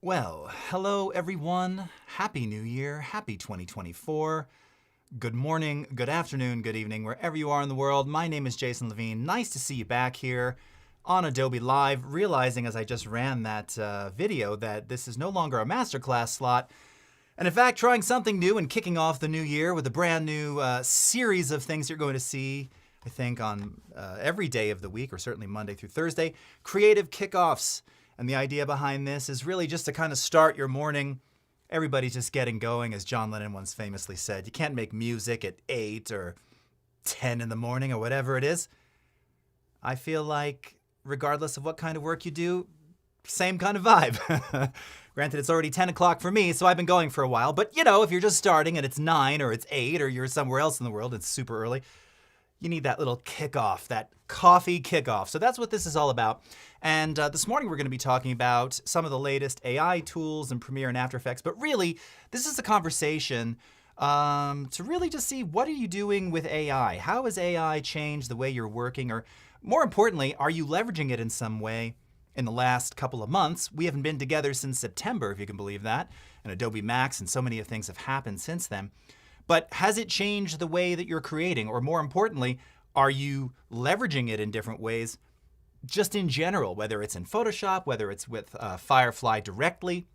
Well, hello everyone. Happy New Year. Happy 2024. Good morning, good afternoon, good evening, wherever you are in the world. My name is Jason Levine. Nice to see you back here on Adobe Live, realizing as I just ran that video that this is no longer a masterclass slot, and in fact, trying something new and kicking off the new year with a brand new series of things you're going to see, I think, on every day of the week, or certainly Monday through Thursday, Creative Kickoffs. And the idea behind this is really just to kind of start your morning. Everybody's just getting going, as John Lennon once famously said. You can't make music at 8 or 10 in the morning or whatever it is. I feel like regardless of what kind of work you do, same kind of vibe. Granted, it's already 10 o'clock for me, so I've been going for a while. But, if you're just starting and it's 9 or it's 8 or you're somewhere else in the world, it's super early, you need that little kickoff, that coffee kickoff. So that's what this is all about. And this morning we're going to be talking about some of the latest AI tools in Premiere and After Effects. But really, this is a conversation to really just see, what are you doing with AI? How has AI changed the way you're working? Or more importantly, are you leveraging it in some way in the last couple of months? We haven't been together since September, if you can believe that. And Adobe Max and so many things have happened since then. But has it changed the way that you're creating? Or more importantly, are you leveraging it in different ways, just in general, whether it's in Photoshop, whether it's with Firefly directly?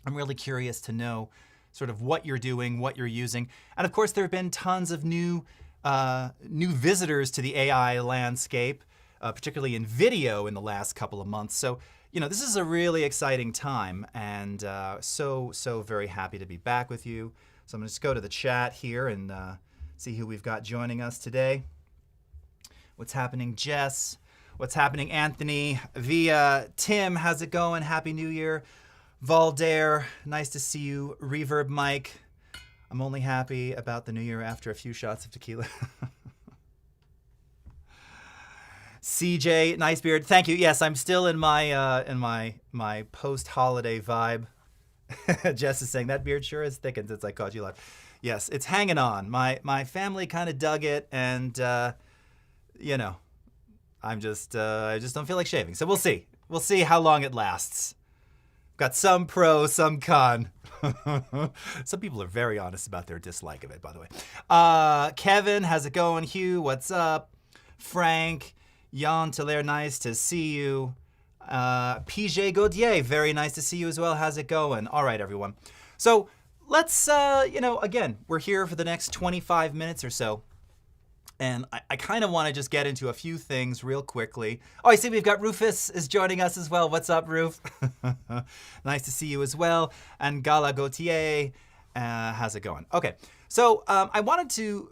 I'm really curious to know sort of what you're doing, what you're using. And of course, there have been tons of new visitors to the AI landscape, particularly in video in the last couple of months. So, this is a really exciting time, and so very happy to be back with you. So I'm going to just go to the chat here and see who we've got joining us today. What's happening, Jess? What's happening, Anthony? Via Tim, how's it going? Happy New Year. Valdair, nice to see you. Reverb Mike, I'm only happy about the new year after a few shots of tequila. CJ, nice beard. Thank you. Yes, I'm still in my post-holiday vibe. Jess is saying that beard sure is thickened since I caught you live. Yes, it's hanging on. My family kind of dug it, and I just don't feel like shaving. So we'll see. We'll see how long it lasts. Got some pro, some con. Some people are very honest about their dislike of it, by the way. Kevin, how's it going? Hugh, what's up? Frank, Jan Teller, nice to see you. PJ Gaudier, very nice to see you as well. How's it going? All right, everyone. So let's, again, we're here for the next 25 minutes or so. And I kind of want to just get into a few things real quickly. Oh, I see we've got Rufus is joining us as well. What's up, Ruf? Nice to see you as well. And Gala Gautier, how's it going? Okay, so I wanted to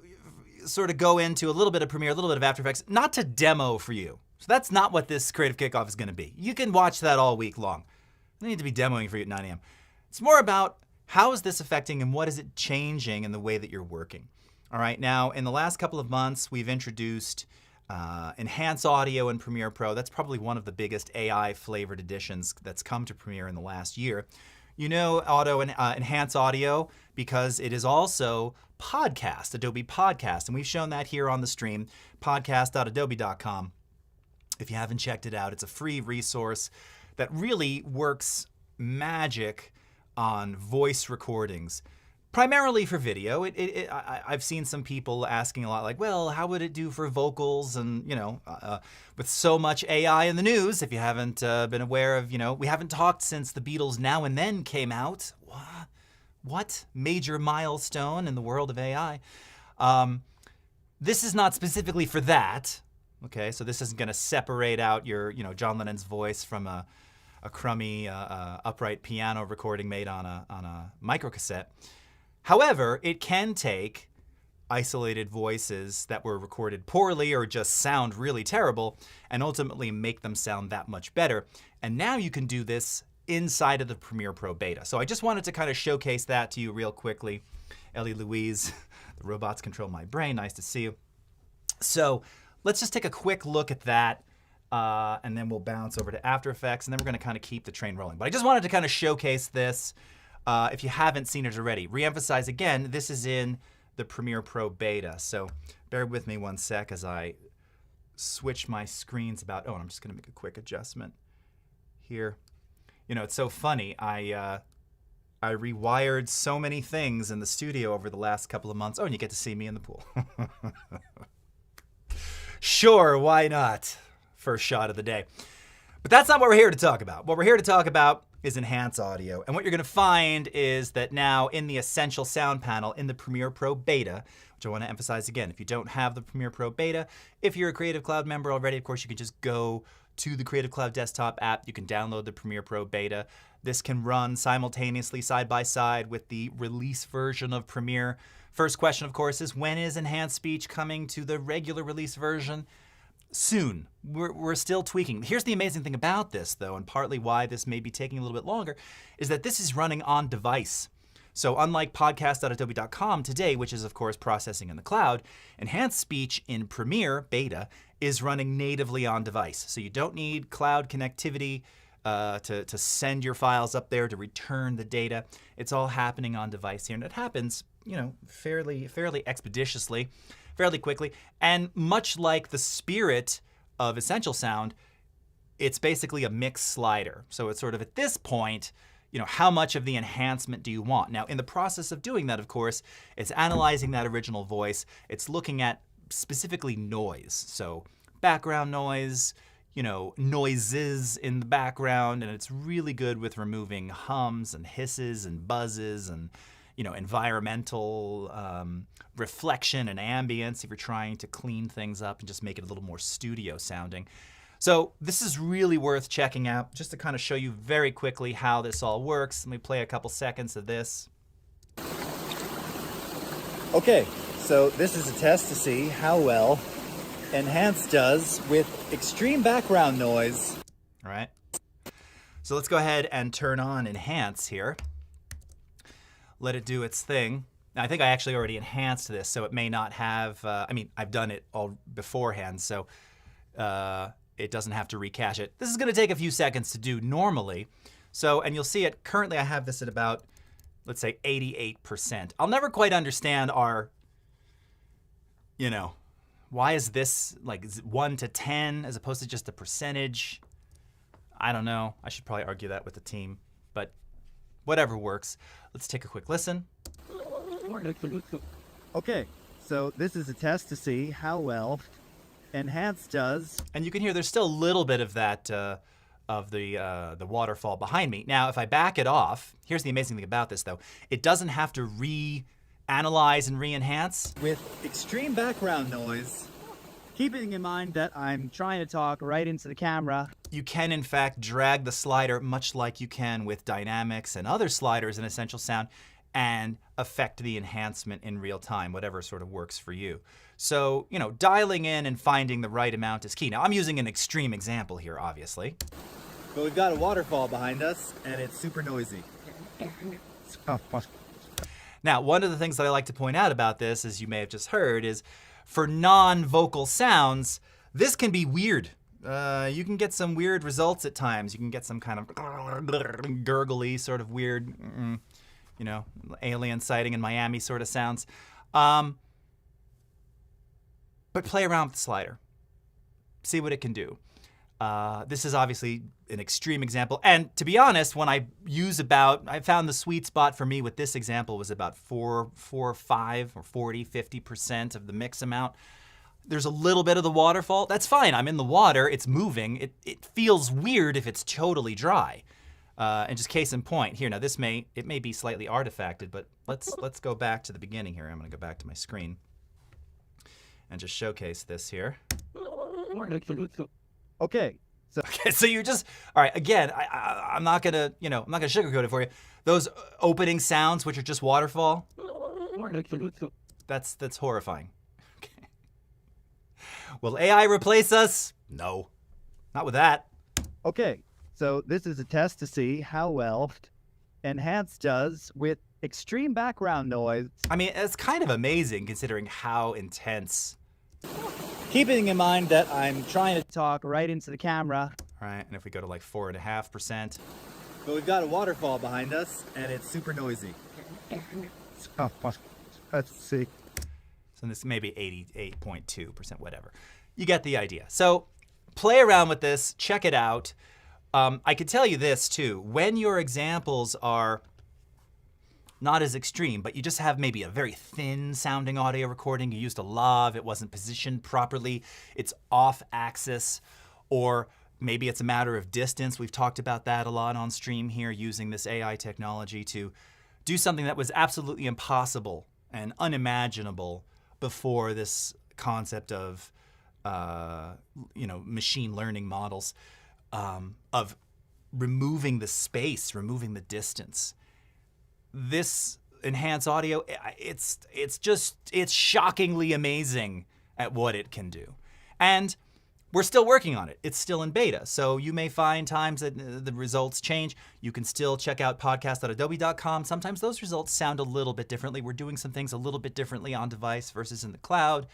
sort of go into a little bit of Premiere, a little bit of After Effects, not to demo for you. So that's not what this Creative Kickoff is going to be. You can watch that all week long. I don't need to be demoing for you at 9 a.m. It's more about how is this affecting and what is it changing in the way that you're working. All right, now in the last couple of months, we've introduced Enhance Audio in Premiere Pro. That's probably one of the biggest AI flavored additions that's come to Premiere in the last year. Enhance Audio because it is also podcast, Adobe Podcast. And we've shown that here on the stream, podcast.adobe.com. If you haven't checked it out, it's a free resource that really works magic on voice recordings, primarily for video. I've seen some people asking a lot like, well, how would it do for vocals? And, with so much AI in the news, if you haven't been aware of, we haven't talked since the Beatles' Now and Then came out. What? Major milestone in the world of AI. This is not specifically for that. Okay, so this isn't going to separate out your, John Lennon's voice from a crummy upright piano recording made on a microcassette. However, it can take isolated voices that were recorded poorly or just sound really terrible and ultimately make them sound that much better. And now you can do this inside of the Premiere Pro beta. So I just wanted to kind of showcase that to you real quickly. Ellie Louise, the robots control my brain. Nice to see you. So let's just take a quick look at that, and then we'll bounce over to After Effects, and then we're going to kind of keep the train rolling. But I just wanted to kind of showcase this if you haven't seen it already. Reemphasize again, this is in the Premiere Pro beta. So bear with me one sec as I switch my screens about. Oh, and I'm just going to make a quick adjustment here. It's so funny. I rewired so many things in the studio over the last couple of months. Oh, and you get to see me in the pool. Sure, why not? First shot of the day. But that's not what we're here to talk about. What we're here to talk about is enhance audio. And what you're going to find is that now in the Essential Sound panel in the Premiere Pro Beta, which I want to emphasize again, if you don't have the Premiere Pro Beta, if you're a Creative Cloud member already, of course, you can just go to the Creative Cloud desktop app. You can download the Premiere Pro Beta. This can run simultaneously side by side with the release version of Premiere. First question, of course, is when is Enhanced Speech coming to the regular release version? Soon. We're still tweaking. Here's the amazing thing about this, though, and partly why this may be taking a little bit longer, is that this is running on device. So unlike podcast.adobe.com today, which is, of course, processing in the cloud, Enhanced Speech in Premiere Beta is running natively on device. So you don't need cloud connectivity to send your files up there to return the data. It's all happening on device here, and it happens, fairly expeditiously, fairly quickly. And much like the spirit of Essential Sound, it's basically a mix slider. So it's sort of at this point, how much of the enhancement do you want? Now, in the process of doing that, of course, it's analyzing that original voice. It's looking at specifically noise. So background noise, noises in the background, and it's really good with removing hums and hisses and buzzes and, environmental reflection and ambience if you're trying to clean things up and just make it a little more studio sounding. So this is really worth checking out, just to kind of show you very quickly how this all works. Let me play a couple seconds of this. Okay, so this is a test to see how well Enhance does with extreme background noise. All right. So let's go ahead and turn on Enhance here. Let it do its thing. Now, I think I actually already enhanced this, so it may not have, I've done it all beforehand, so it doesn't have to recache it. This is going to take a few seconds to do normally. So, and you'll see it, currently I have this at about, let's say 88%. I'll never quite understand our, why is this like 1 to 10 as opposed to just a percentage? I don't know. I should probably argue that with the team, but whatever works. Let's take a quick listen. Okay, so this is a test to see how well Enhance does. And you can hear there's still a little bit of that, of the waterfall behind me. Now, if I back it off, here's the amazing thing about this, though. It doesn't have to re-analyze and re-enhance. With extreme background noise, keeping in mind that I'm trying to talk right into the camera. You can, in fact, drag the slider much like you can with Dynamics and other sliders in Essential Sound and affect the enhancement in real time, whatever sort of works for you. So, dialing in and finding the right amount is key. Now, I'm using an extreme example here, obviously. But we've got a waterfall behind us, and it's super noisy. Now, one of the things that I like to point out about this, as you may have just heard, is for non-vocal sounds, this can be weird. You can get some weird results at times. You can get some kind of gurgly, sort of weird, alien sighting in Miami sort of sounds. But play around with the slider. See what it can do. This is obviously an extreme example. And to be honest, when I found the sweet spot for me with this example was about 4, 5, or 40, 50% of the mix amount. There's a little bit of the waterfall. That's fine. I'm in the water. It's moving. It feels weird if it's totally dry. And just case in point here. Now it may be slightly artifacted, but let's go back to the beginning here. I'm going to go back to my screen and just showcase this here. Okay. So you just, all right, again, I'm not gonna sugarcoat it for you. Those opening sounds, which are just waterfall, that's horrifying. Okay. Will AI replace us? No, not with that. Okay, so this is a test to see how well Enhance does with extreme background noise. I mean, it's kind of amazing considering how intense. Keeping in mind that I'm trying to talk right into the camera. All right, and if we go to like 4.5%. But we've got a waterfall behind us, and it's super noisy. Let's see. So this may be 88.2%, whatever. You get the idea. So play around with this, check it out. I could tell you this too. When your examples are not as extreme, but you just have maybe a very thin sounding audio recording, you used a lav, it wasn't positioned properly, it's off axis, or maybe it's a matter of distance. We've talked about that a lot on stream here, using this AI technology to do something that was absolutely impossible and unimaginable before this concept of machine learning models, of removing the space, removing the distance. This enhanced audio, it's shockingly amazing at what it can do. And we're still working on it. It's still in beta. So you may find times that the results change. You can still check out podcast.adobe.com. Sometimes those results sound a little bit differently. We're doing some things a little bit differently on device versus in the cloud.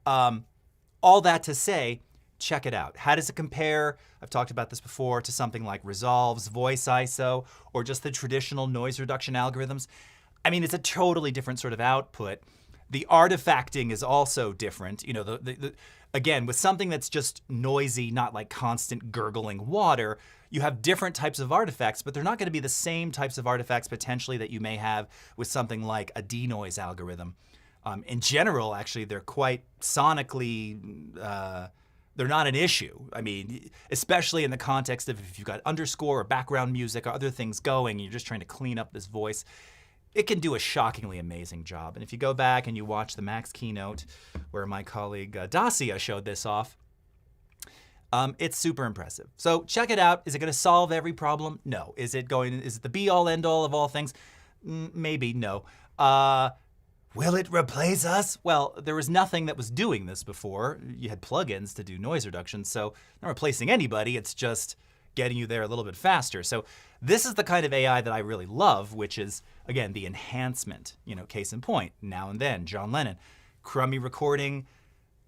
All that to say, check it out. How does it compare? I've talked about this before, to something like Resolve's voice ISO or just the traditional noise reduction algorithms. I mean, it's a totally different sort of output. The artifacting is also different. Again, with something that's just noisy, not like constant gurgling water, you have different types of artifacts, but they're not going to be the same types of artifacts potentially that you may have with something like a denoise algorithm. In general, actually, they're quite sonically, they're not an issue. I mean, especially in the context of if you've got underscore or background music or other things going, and you're just trying to clean up this voice, it can do a shockingly amazing job. And if you go back and you watch the Max keynote, where my colleague Dacia showed this off, it's super impressive. So check it out. Is it going to solve every problem? No. Is it the be-all, end-all of all things? Maybe, no. Will it replace us? Well, there was nothing that was doing this before. You had plugins to do noise reduction, so not replacing anybody. It's just getting you there a little bit faster. So this is the kind of AI that I really love, which is, again, the enhancement. Case in point, Now and Then, John Lennon, crummy recording.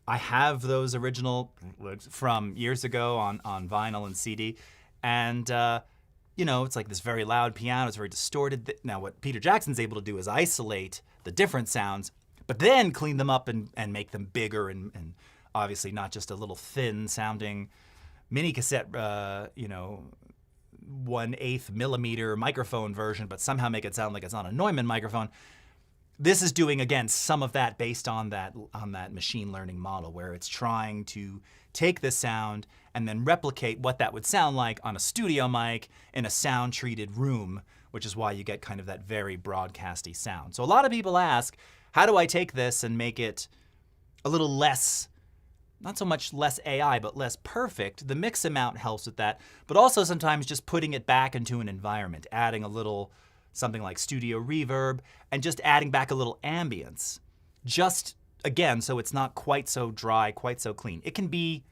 I have those original from years ago on vinyl and CD. And, it's like this very loud piano. It's very distorted. Now, what Peter Jackson's able to do is isolate the different sounds, but then clean them up and make them bigger and obviously not just a little thin sounding mini cassette, 1/8 millimeter microphone version, but somehow make it sound like it's on a Neumann microphone. This is doing, again, some of that based on that machine learning model, where it's trying to take the sound and then replicate what that would sound like on a studio mic in a sound treated room, which is why you get kind of that very broadcasty sound. So a lot of people ask, how do I take this and make it a little less, not so much less AI, but less perfect? The mix amount helps with that, but also sometimes just putting it back into an environment, adding a little something like studio reverb and just adding back a little ambience. Just, again, so it's not quite so dry, quite so clean. It can be,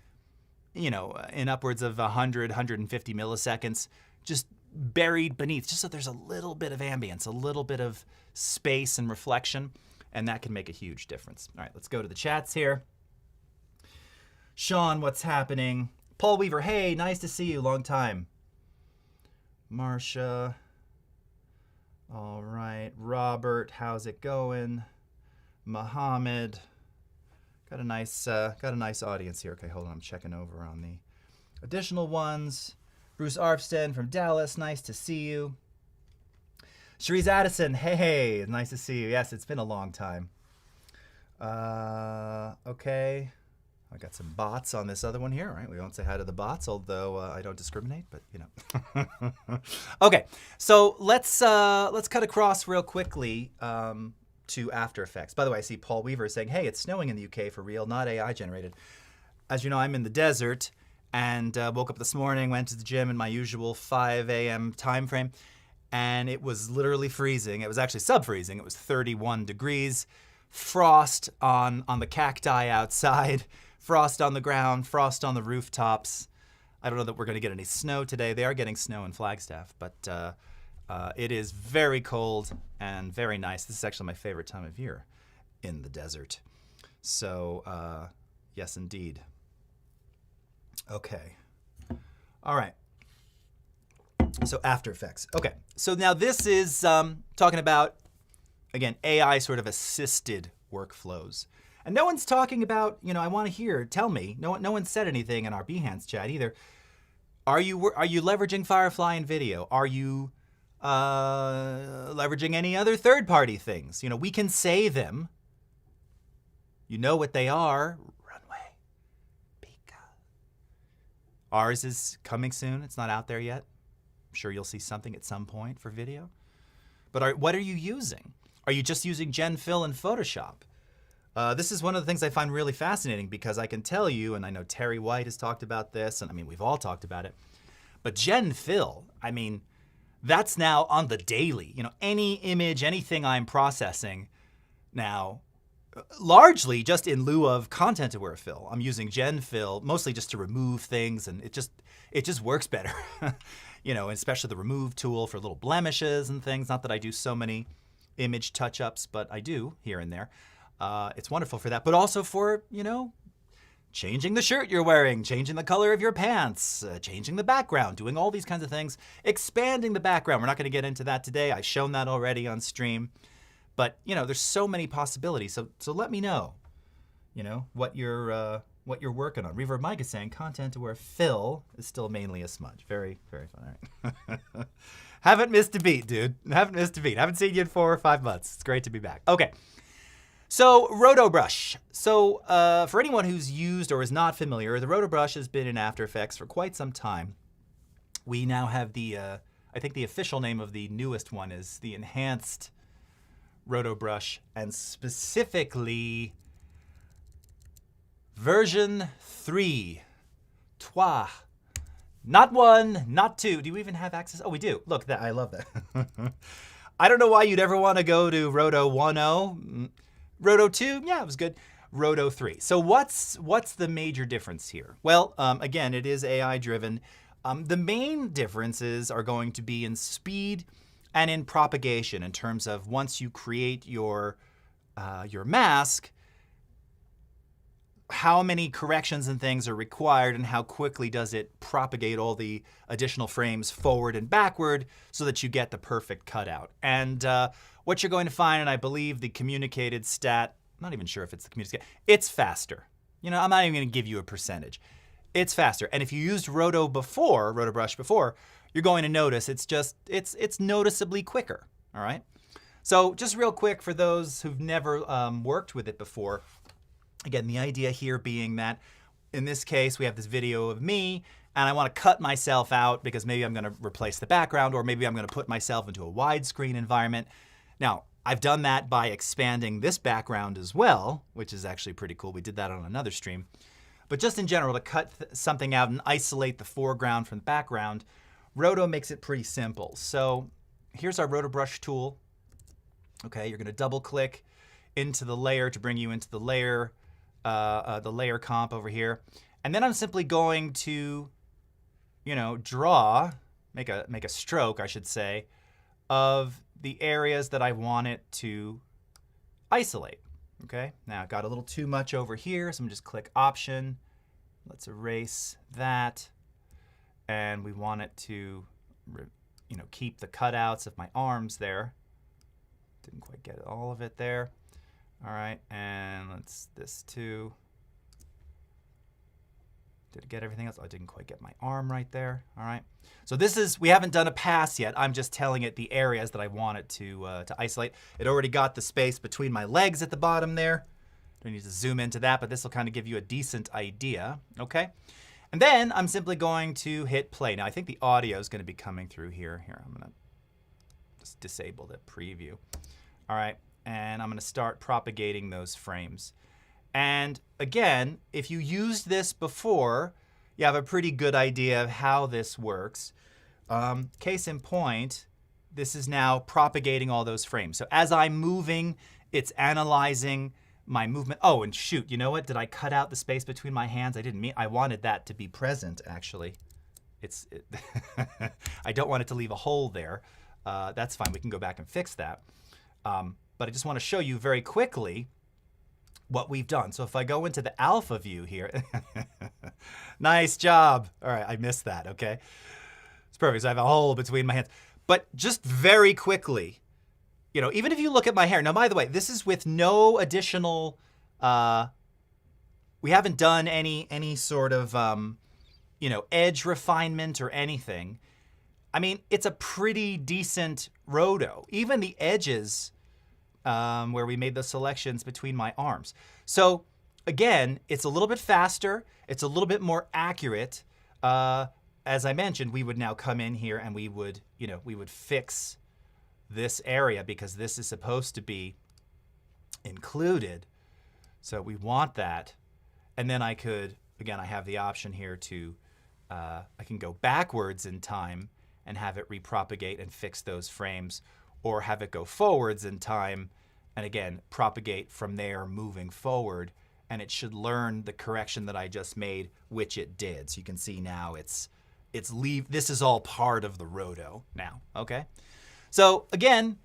in upwards of 100, 150 milliseconds, just buried beneath, just so there's a little bit of ambience, a little bit of space and reflection, and that can make a huge difference. All right, let's go to the chats here. Sean, what's happening? Paul Weaver, hey, nice to see you, long time. Marsha, all right. Robert, how's it going? Mohammed, got a nice audience here. Okay, hold on, I'm checking over on the additional ones. Bruce Arfsten from Dallas, nice to see you. Cherise Addison, hey, nice to see you. Yes, it's been a long time. Okay. I got some bots on this other one here, right? We won't say hi to the bots, although I don't discriminate, but Okay, so let's cut across real quickly to After Effects. By the way, I see Paul Weaver saying, hey, it's snowing in the UK for real, not AI generated. As you know, I'm in the desert, and woke up this morning, went to the gym in my usual 5 a.m. time frame, and it was literally freezing. It was actually sub-freezing. It was 31 degrees, frost on the cacti outside, frost on the ground, frost on the rooftops. I don't know that we're going to get any snow today. They are getting snow in Flagstaff, but it is very cold and very nice. This is actually my favorite time of year in the desert. So, yes, indeed. Okay. All right. So After Effects. Okay. So now this is talking about, again, AI sort of assisted workflows. And no one's talking about, I want to hear, tell me. No one said anything in our Behance chat either. Are you leveraging Firefly in video? Are you leveraging any other third-party things? You know, we can say them. You know what they are. Runway. Pika. Ours is coming soon. It's not out there yet. I'm sure you'll see something at some point for video. But what are you using? Are you just using GenFill and Photoshop? This is one of the things I find really fascinating because I can tell you, and I know Terry White has talked about this, and I mean, we've all talked about it, but GenFill, I mean, that's now on the daily. You know, any image, anything I'm processing now, largely just in lieu of content-aware fill. I'm using GenFill mostly just to remove things, and it just works better. You know, especially the remove tool for little blemishes and things. Not that I do so many image touch-ups, but I do here and there. It's wonderful for that, but also for, you know, changing the shirt you're wearing, changing the color of your pants, changing the background, doing all these kinds of things, expanding the background. We're not going to get into that today. I've shown that already on stream. But, you know, there's so many possibilities. So let me know, you know, what you're working on. Reverb Mike is saying content-aware fill is still mainly a smudge. Very, very fun. All right. Haven't missed a beat, dude. Haven't missed a beat. Haven't seen you in 4 or 5 months. It's great to be back. Okay. So Roto Brush. So for anyone who's used or is not familiar, the Roto Brush has been in After Effects for quite some time. We now have the, I think the official name of the newest one is the Enhanced Roto Brush, and specifically version 3. Trois. Not 1, not 2. Do you even have access? Oh, we do. Look, I love that. I don't know why you'd ever want to go to Roto 1.0. Roto 2, yeah, it was good. Roto 3. So what's the major difference here? Well, again, it is AI driven. The main differences are going to be in speed and in propagation in terms of once you create your mask, how many corrections and things are required and how quickly does it propagate all the additional frames forward and backward so that you get the perfect cutout. And what you're going to find, and I believe the communicated stat, I'm not even sure if it's the communicated, it's faster. You know, I'm not even going to give you a percentage. It's faster. And if you used Roto Brush before, you're going to notice it's noticeably quicker, all right? So just real quick for those who've never worked with it before, again, the idea here being that in this case, we have this video of me and I want to cut myself out because maybe I'm going to replace the background or maybe I'm going to put myself into a widescreen environment. Now, I've done that by expanding this background as well, which is actually pretty cool. We did that on another stream. But just in general, to cut something out and isolate the foreground from the background, Roto makes it pretty simple. So here's our Roto Brush tool. Okay, you're going to double click into the layer to bring you into the layer comp over here. And then I'm simply going to, you know, make a stroke, I should say, of the areas that I want it to isolate. Okay, now I've got a little too much over here, so I'm just click Option. Let's erase that. And we want it to, you know, keep the cutouts of my arms there. Didn't quite get all of it there. All right, and this too. Did it get everything else? Oh, I didn't quite get my arm right there. All right. So this is, we haven't done a pass yet. I'm just telling it the areas that I want it to isolate. It already got the space between my legs at the bottom there. Don't need to zoom into that, but this will kind of give you a decent idea. Okay. And then I'm simply going to hit play. Now I think the audio is going to be coming through here. Here, I'm going to just disable the preview. All right. And I'm going to start propagating those frames. And again, if you used this before, you have a pretty good idea of how this works. Case in point, this is now propagating all those frames. So as I'm moving, it's analyzing my movement. Oh, and shoot, you know what? Did I cut out the space between my hands? I didn't mean, I wanted that to be present, actually. I don't want it to leave a hole there. That's fine, we can go back and fix that. But I just want to show you very quickly what we've done. So if I go into the alpha view here, nice job. All right, I missed that, okay? It's perfect, so I have a hole between my hands. But just very quickly, you know, even if you look at my hair, now by the way, this is with no additional, we haven't done any sort of, edge refinement or anything, I mean, it's a pretty decent roto. Even the edges where we made the selections between my arms. So again, it's a little bit faster. It's a little bit more accurate. As I mentioned, we would now come in here and we would fix this area because this is supposed to be included. So we want that. And then I could, again, I have the option here to, I can go backwards in time and have it repropagate and fix those frames, or have it go forwards in time and again, propagate from there moving forward. And it should learn the correction that I just made, which it did. So you can see now this is all part of the roto now, okay? So again,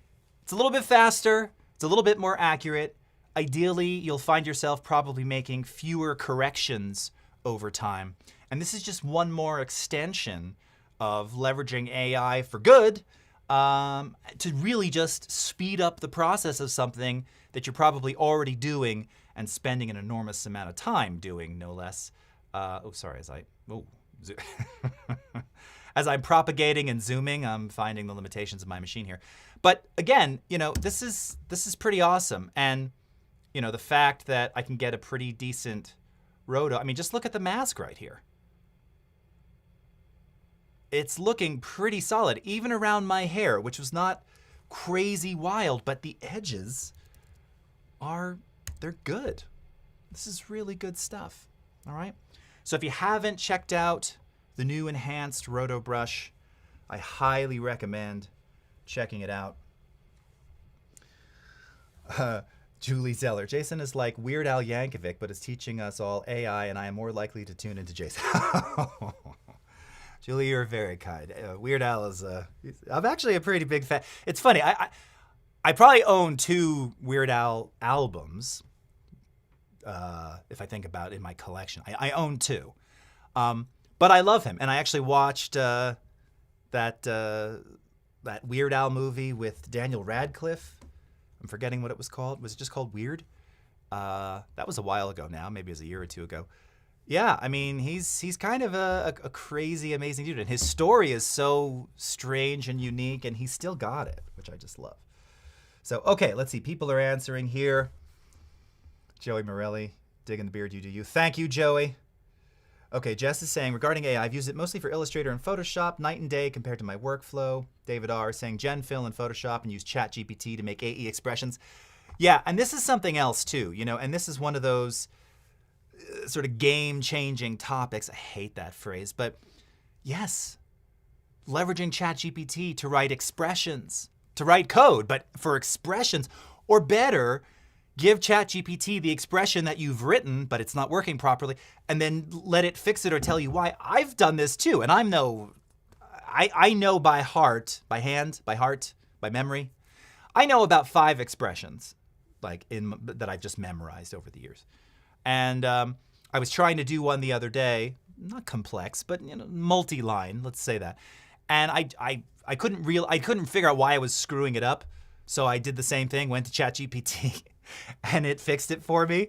it's a little bit faster, it's a little bit more accurate. Ideally, you'll find yourself probably making fewer corrections over time. And this is just one more extension of leveraging AI for good to really just speed up the process of something that you're probably already doing and spending an enormous amount of time doing, no less. As I'm propagating and zooming, I'm finding the limitations of my machine here. But again, this is pretty awesome. And the fact that I can get a pretty decent roto. I mean, just look at the mask right here. It's looking pretty solid, even around my hair, which was not crazy wild, but the edges they're good. This is really good stuff, all right? So if you haven't checked out the new enhanced Roto Brush, I highly recommend checking it out. Julie Zeller, Jason is like Weird Al Yankovic, but is teaching us all AI, and I am more likely to tune into Jason. Julie, you're very kind. Weird Al is I'm actually a pretty big fan. It's funny, I probably own 2 Weird Al albums, if I think about it in my collection. I own 2. But I love him, and I actually watched that Weird Al movie with Daniel Radcliffe. I'm forgetting what it was called. Was it just called Weird? That was a while ago now. Maybe it was a year or 2 ago. Yeah, I mean, he's kind of a crazy, amazing dude. And his story is so strange and unique, and he's still got it, which I just love. So, okay, let's see. People are answering here. Joey Morelli, digging the beard, you do you. Thank you, Joey. Okay, Jess is saying, regarding AI, I've used it mostly for Illustrator and Photoshop, night and day compared to my workflow. David R. saying, Gen Fill in Photoshop and use ChatGPT to make AE expressions. Yeah, and this is something else too, and this is one of those sort of game-changing topics. I hate that phrase, but yes, leveraging ChatGPT to write expressions, to write code, but for expressions, or better, give ChatGPT the expression that you've written, but it's not working properly, and then let it fix it or tell you why. I've done this too, and I know by heart, by hand, by heart, by memory, I know about 5 expressions that I've just memorized over the years. And I was trying to do one the other day, not complex, but multi-line, let's say that. And I couldn't figure out why I was screwing it up. So I did the same thing, went to ChatGPT, and it fixed it for me.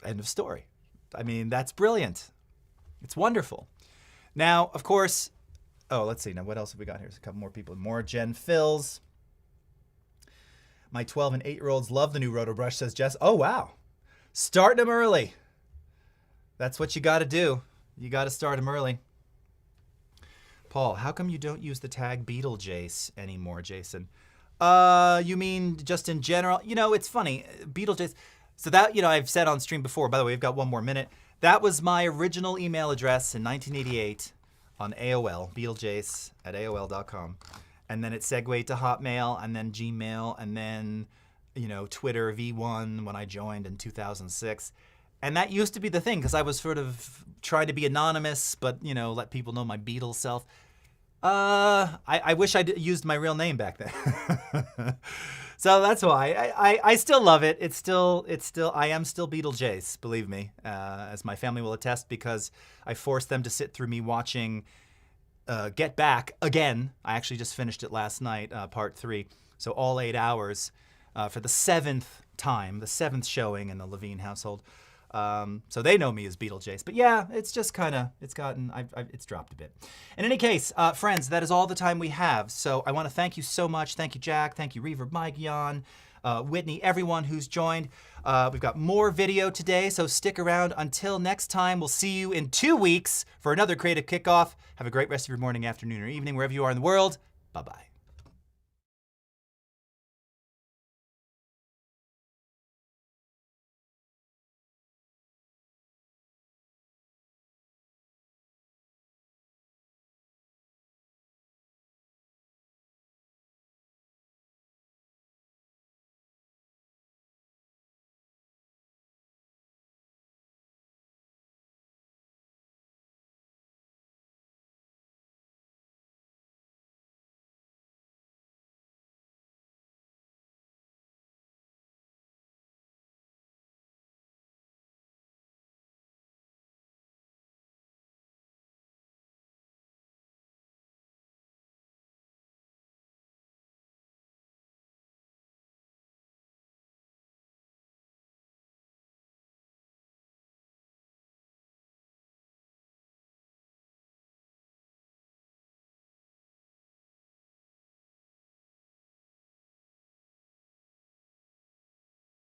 End of story. I mean, that's brilliant. It's wonderful. Now, of course, let's see. Now, what else have we got here? There's a couple more people. More Gen Fills. My 12 and 8-year-olds love the new Roto Brush, says Jess. Oh, wow. Start them early. That's what you got to do. You got to start them early. Paul, how come you don't use the tag Beetlejace anymore, Jason? You mean just in general? It's funny. Beetlejace. So that, I've said on stream before, by the way, we've got 1 more minute. That was my original email address in 1988 on AOL, Beetlejace@AOL.com. And then it segued to Hotmail, and then Gmail, and then, Twitter V1 when I joined in 2006. And that used to be the thing, because I was sort of trying to be anonymous, but, let people know my Beatles self. I wish I'd used my real name back then. So that's why. I still love it. I am still Beetlejace, believe me, as my family will attest, because I forced them to sit through me watching Get Back again. I actually just finished it last night, part 3. So all 8 hours for the 7th time, the 7th showing in the Levine household. So they know me as Beetlejuice. But yeah, it's just kind of, it's dropped a bit. In any case, friends, that is all the time we have. So I want to thank you so much. Thank you, Jack. Thank you, Reverb Mike, Jan, Whitney, everyone who's joined. We've got more video today, so stick around. Until next time, we'll see you in 2 weeks for another Creative Kickoff. Have a great rest of your morning, afternoon, or evening, wherever you are in the world. Bye-bye.